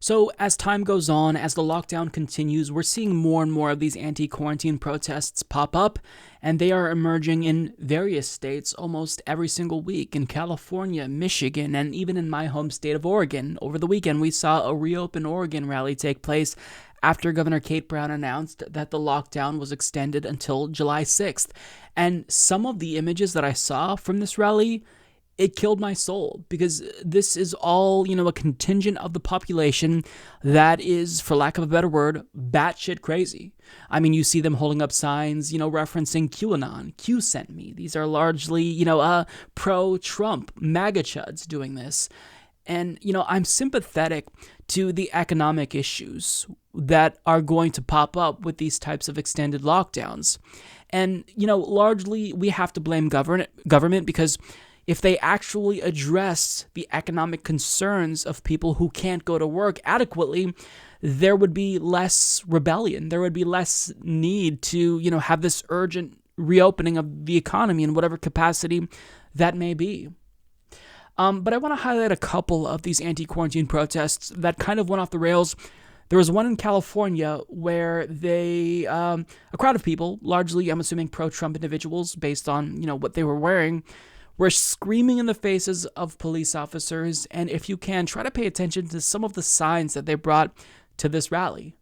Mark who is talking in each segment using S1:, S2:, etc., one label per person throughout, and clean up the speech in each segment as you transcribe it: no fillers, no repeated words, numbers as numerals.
S1: So as time goes on, as the lockdown continues, we're seeing more and more of these anti-quarantine protests pop up, and they are emerging in various states almost every single week. In California, Michigan, and even in my home state of Oregon. Over the weekend, we saw a ReOpen Oregon rally take place after Governor Kate Brown announced that the lockdown was extended until July 6th. And some of the images that I saw from this rally, it killed my soul, because this is all, a contingent of the population that is, for lack of a better word, batshit crazy. I mean, you see them holding up signs, referencing QAnon, Q sent me. These are largely, pro-Trump, MAGA chuds doing this. And, I'm sympathetic to the economic issues that are going to pop up with these types of extended lockdowns. And, largely we have to blame government because if they actually address the economic concerns of people who can't go to work adequately, there would be less rebellion. There would be less need to, have this urgent reopening of the economy in whatever capacity that may be. But I want to highlight a couple of these anti-quarantine protests that kind of went off the rails. There was one in California where a crowd of people, largely, I'm assuming, pro-Trump individuals based on, what they were wearing, were screaming in the faces of police officers, and if you can, try to pay attention to some of the signs that they brought to this rally.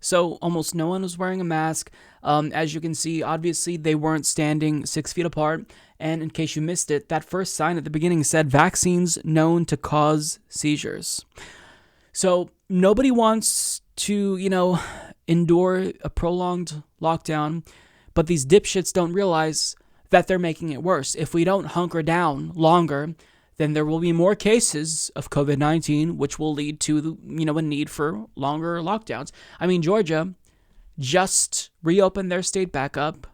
S1: So almost no one was wearing a mask. As you can see, obviously they weren't standing 6 feet apart. And in case you missed it, that first sign at the beginning said vaccines known to cause seizures. So nobody wants to, endure a prolonged lockdown, but these dipshits don't realize that they're making it worse. If we don't hunker down longer, then there will be more cases of COVID-19, which will lead to, a need for longer lockdowns. I mean, Georgia just reopened their state back up,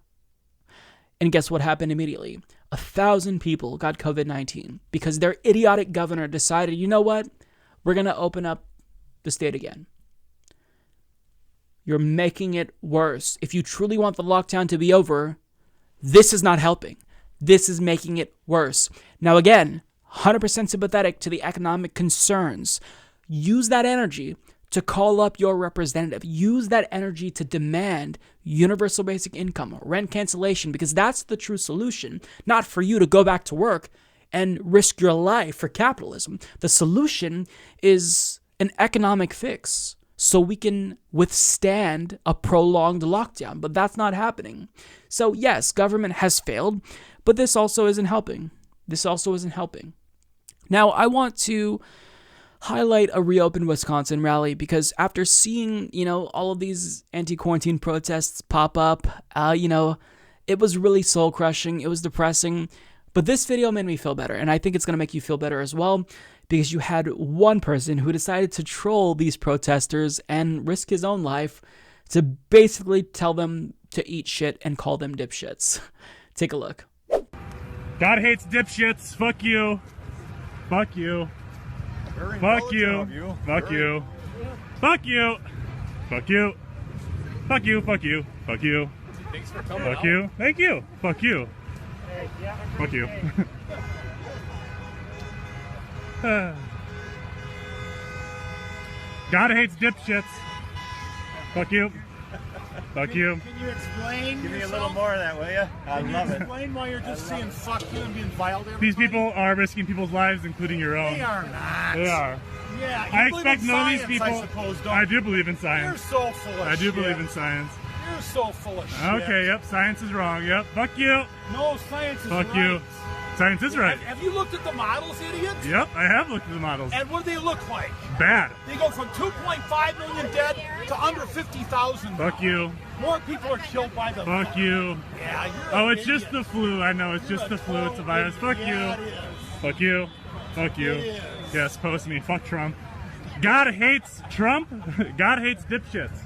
S1: and guess what happened immediately? 1,000 people got COVID-19 because their idiotic governor decided, you know what? We're going to open up the state again. You're making it worse. If you truly want the lockdown to be over, this is not helping. This is making it worse. Now, again, 100% sympathetic to the economic concerns. Use that energy to call up your representative. Use that energy to demand universal basic income, rent cancellation, because that's the true solution, not for you to go back to work and risk your life for capitalism. The solution is an economic fix so we can withstand a prolonged lockdown, but that's not happening. So yes, government has failed, but this also isn't helping. Now, I want to highlight a ReOpen Wisconsin rally because after seeing, all of these anti-quarantine protests pop up, it was really soul-crushing. It was depressing. But this video made me feel better, and I think it's going to make you feel better as well because you had one person who decided to troll these protesters and risk his own life to basically tell them to eat shit and call them dipshits. Take a look.
S2: God hates dipshits. Fuck you. Fuck you. Fuck you. Fuck you. Fuck you. Fuck you. Fuck you. Fuck you. Fuck you.
S3: Thanks for coming.
S2: Fuck you. Thank you. Fuck you. Fuck you. God hates dipshits. Fuck you. Fuck you.
S3: Can you explain?
S4: Give me a little more of that, will you? I love it.
S3: Explain why you're just saying fuck you and being vile to everybody?
S2: These people are risking people's lives, including your own.
S3: They are not.
S2: They are.
S3: Yeah, you
S2: I
S3: believe
S2: expect
S3: in
S2: none of these
S3: science,
S2: people.
S3: I suppose, don't
S2: I
S3: you?
S2: do believe in science.
S3: You're so full of
S2: I do
S3: shit.
S2: believe in science.
S3: You're so full of shit.
S2: Okay, yep, science is wrong. Yep, fuck you.
S3: No, science is
S2: Fuck
S3: right.
S2: you. Science is right.
S3: Have you looked at the models, idiot?
S2: Yep, I have looked at the models.
S3: And what do they look like?
S2: Bad.
S3: They go from 2.5 million dead to under 50,000.
S2: Fuck you.
S3: More people are killed by the...
S2: Fuck you.
S3: Yeah, you're
S2: Oh,
S3: an
S2: it's just
S3: idiot.
S2: the flu. I know, it's just the flu. It's a virus. Fuck
S3: Yeah, it
S2: you.
S3: is.
S2: Fuck you. Fuck you.
S3: It is.
S2: Yes, post me. Fuck Trump. God hates Trump. God hates dipshits.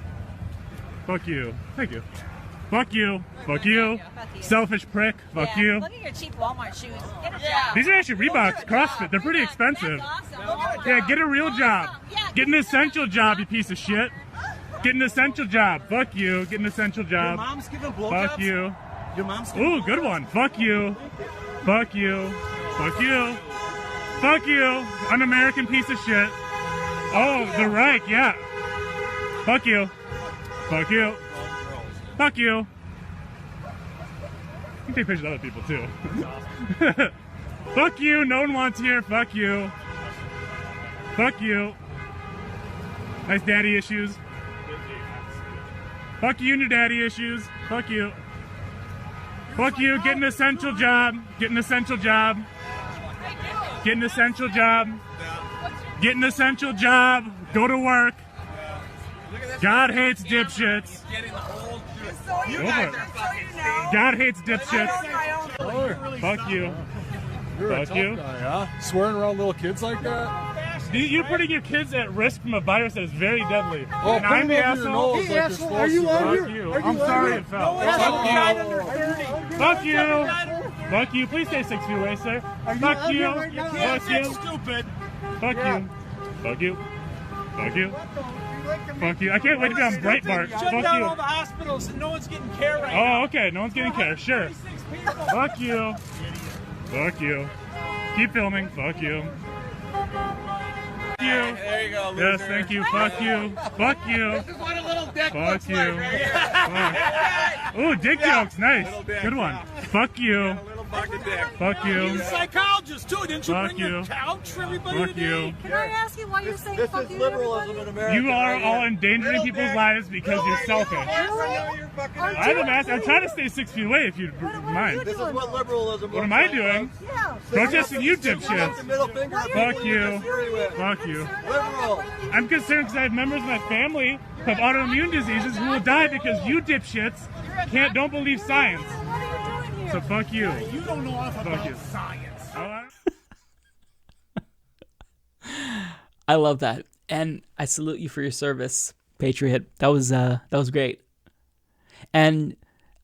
S2: Fuck you. Thank you. Fuck you. Fuck you.
S5: Fuck you.
S2: Selfish prick. Fuck
S5: Yeah,
S2: you.
S5: Look at your cheap Walmart shoes. Get a job.
S2: These are actually Reeboks, CrossFit. They're pretty expensive.
S5: That's awesome. Look at
S2: Yeah, get a real job.
S5: Yeah,
S2: Get an essential job, you piece of shit. Get an essential job. Fuck you. Get an essential
S4: Your
S2: job.
S4: mom's giving blowjobs?
S2: Fuck you.
S4: Your mom's giving
S2: Ooh, good one. Fuck you. Fuck you. Fuck you. Fuck you. Un-American piece of shit. Oh, the Reich, yeah. Fuck you. Fuck you. Fuck you. You can take pictures of other people too. Fuck you. No one wants here. Fuck you. Fuck you. Nice daddy issues. Fuck you and your daddy issues. Fuck you. Fuck you. Get an essential job. Get an essential job. Get an essential job. Get an essential job. Go to work. God hates dipshits. Over. God hates dipshits. Fuck you.
S6: You're a
S2: Fuck
S6: tough
S2: you.
S6: guy, huh? Swearing around little kids like that?
S2: You're putting your kids at risk from a virus that is very deadly.
S6: Oh,
S2: and
S6: put
S2: I'm
S6: him
S2: the
S6: over your
S2: asshole.
S6: nose like you're supposed to.
S2: Fuck you. I'm sorry it fell. Fuck you. Fuck you. Please stay 6 feet away, sir. Fuck you. Fuck you.
S3: Stupid.
S2: Fuck you. Fuck you. Fuck you. Fuck you. I can't wait to be on Breitbart.
S3: Shut
S2: Fuck
S3: down
S2: you.
S3: all the hospitals and no one's getting care right now.
S2: Oh, okay. No one's getting care. Sure. Fuck you. Fuck you. Keep filming. Fuck you. Fuck you.
S4: There you go,
S2: Yes, thank you. Fuck you. Fuck you.
S3: What a little dick
S2: Fuck
S3: looks
S2: you.
S3: like, right?
S2: Ooh, dick jokes. Nice. Good one. Fuck you.
S4: Little bucket dick.
S2: Fuck
S3: You're
S2: you.
S3: a psychologist too. Didn't you
S2: Fuck
S3: bring your
S2: you.
S3: couch for everybody
S2: Fuck
S3: today?
S2: you.
S5: Can I ask you why you're saying
S4: This
S5: fuck
S4: is
S5: you,
S4: liberalism
S5: everybody?
S4: in America.
S2: You are
S4: right
S2: all
S4: here.
S2: endangering
S4: Little
S2: people's
S4: dick.
S2: lives because you're selfish. I have a mask. I'm trying to stay 6 feet away if you
S5: What are you
S2: mind.
S4: This is
S5: doing?
S4: what liberalism
S2: What am I doing?
S5: Yeah.
S2: Protesting you
S4: Put the
S2: dipshits.
S4: middle finger at
S2: Fuck
S4: people
S2: you.
S4: disagree with.
S2: Fuck you.
S4: Liberal.
S2: I'm concerned because I have members of my family who have autoimmune diseases who will die because you dipshits don't believe science.
S5: What are you doing here?
S2: So fuck you.
S3: You don't know enough
S2: Fuck
S3: about
S2: you.
S3: science.
S2: Alright.
S1: I love that, and I salute you for your service, Patriot. That was great, and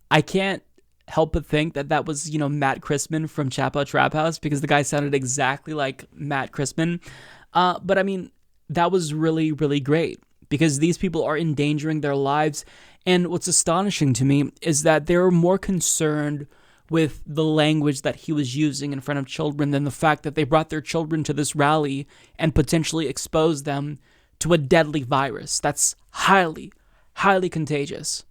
S1: I can't help but think that was Matt Christman from Chapo Trap House, because the guy sounded exactly like Matt Christman. But I mean, that was really, really great, because these people are endangering their lives, and what's astonishing to me is that they're more concerned with the language that he was using in front of children than the fact that they brought their children to this rally and potentially exposed them to a deadly virus that's highly, highly contagious.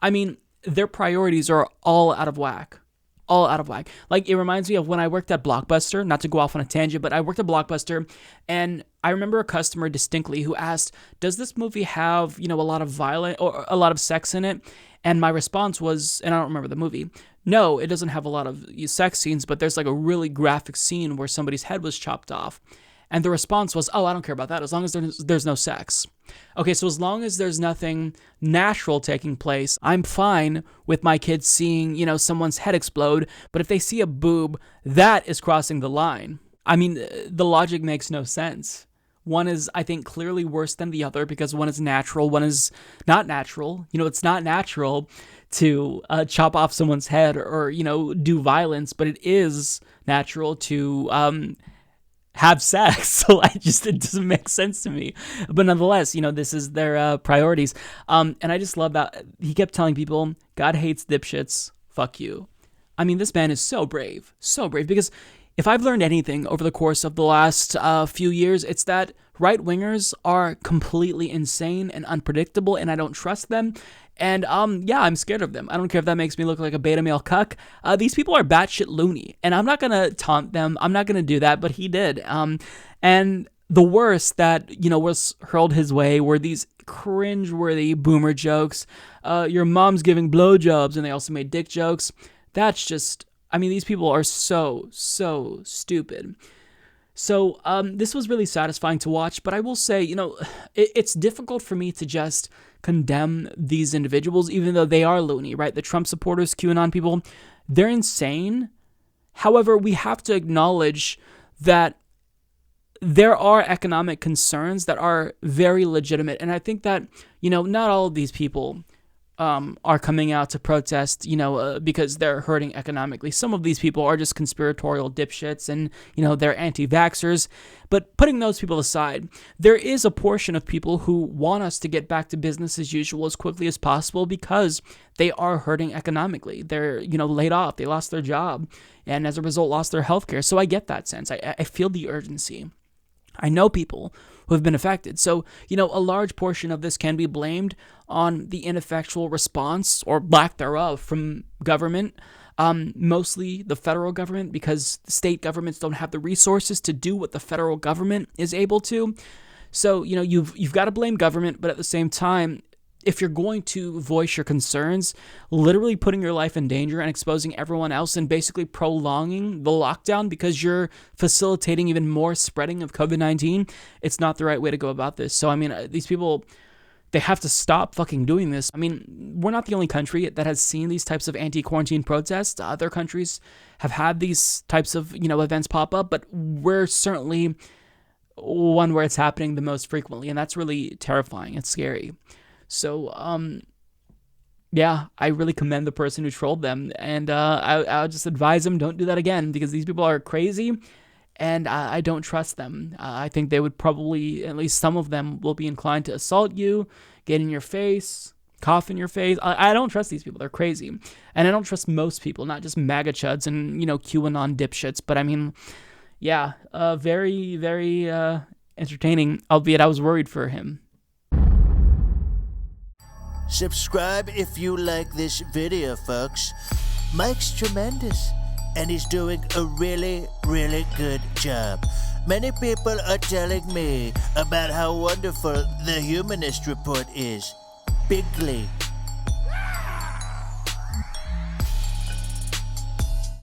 S1: I mean, their priorities are all out of whack. All out of whack. Like, it reminds me of when I worked at Blockbuster, not to go off on a tangent, but I worked at Blockbuster, and I remember a customer distinctly who asked, does this movie have, a lot of violence or a lot of sex in it? And my response was, and I don't remember the movie, no, it doesn't have a lot of sex scenes, but there's like a really graphic scene where somebody's head was chopped off. And the response was, oh, I don't care about that as long as there's no sex. Okay, so as long as there's nothing natural taking place, I'm fine with my kids seeing, someone's head explode. But if they see a boob, that is crossing the line. I mean, the logic makes no sense. One is, I think, clearly worse than the other because one is natural, one is not natural. It's not natural to chop off someone's head or do violence, but it is natural to have sex. So it doesn't make sense to me. But nonetheless, this is their priorities. And I just love that he kept telling people, God hates dipshits, fuck you. I mean, this man is so brave, because if I've learned anything over the course of the last few years, it's that right-wingers are completely insane and unpredictable, and I don't trust them. And I'm scared of them. I don't care if that makes me look like a beta male cuck. These people are batshit loony, and I'm not gonna taunt them. I'm not gonna do that, but he did. And the worst that was hurled his way were these cringe-worthy boomer jokes. Your mom's giving blowjobs, and they also made dick jokes. That's just I mean, these people are so stupid. So this was really satisfying to watch, but I will say, it's difficult for me to just condemn these individuals, even though they are loony, right? The Trump supporters, QAnon people, they're insane. However, we have to acknowledge that there are economic concerns that are very legitimate. And I think that, not all of these people are coming out to protest, because they're hurting economically. Some of these people are just conspiratorial dipshits and, they're anti-vaxxers. But putting those people aside, there is a portion of people who want us to get back to business as usual as quickly as possible because they are hurting economically. They're, laid off. They lost their job and as a result lost their healthcare. So I get that sense. I feel the urgency. I know people who have been affected. So, a large portion of this can be blamed on the ineffectual response or lack thereof from government, mostly the federal government, because state governments don't have the resources to do what the federal government is able to. So, you've got to blame government, but at the same time, if you're going to voice your concerns, literally putting your life in danger and exposing everyone else and basically prolonging the lockdown because you're facilitating even more spreading of COVID-19, it's not the right way to go about this. So, I mean, these people, they have to stop fucking doing this. I mean, we're not the only country that has seen these types of anti-quarantine protests. Other countries have had these types of, events pop up, but we're certainly one where it's happening the most frequently, and that's really terrifying. It's scary. So, yeah, I really commend the person who trolled them, and I'll just advise them, don't do that again, because these people are crazy, and I don't trust them. I think they would probably, at least some of them, will be inclined to assault you, get in your face, cough in your face. I don't trust these people. They're crazy. And I don't trust most people, not just MAGA chuds and, QAnon dipshits, but I mean, yeah, very, very entertaining, albeit I was worried for him.
S7: Subscribe if you like this video, folks. Mike's tremendous, and he's doing a really, really good job. Many people are telling me about how wonderful the Humanist Report is. Bigly.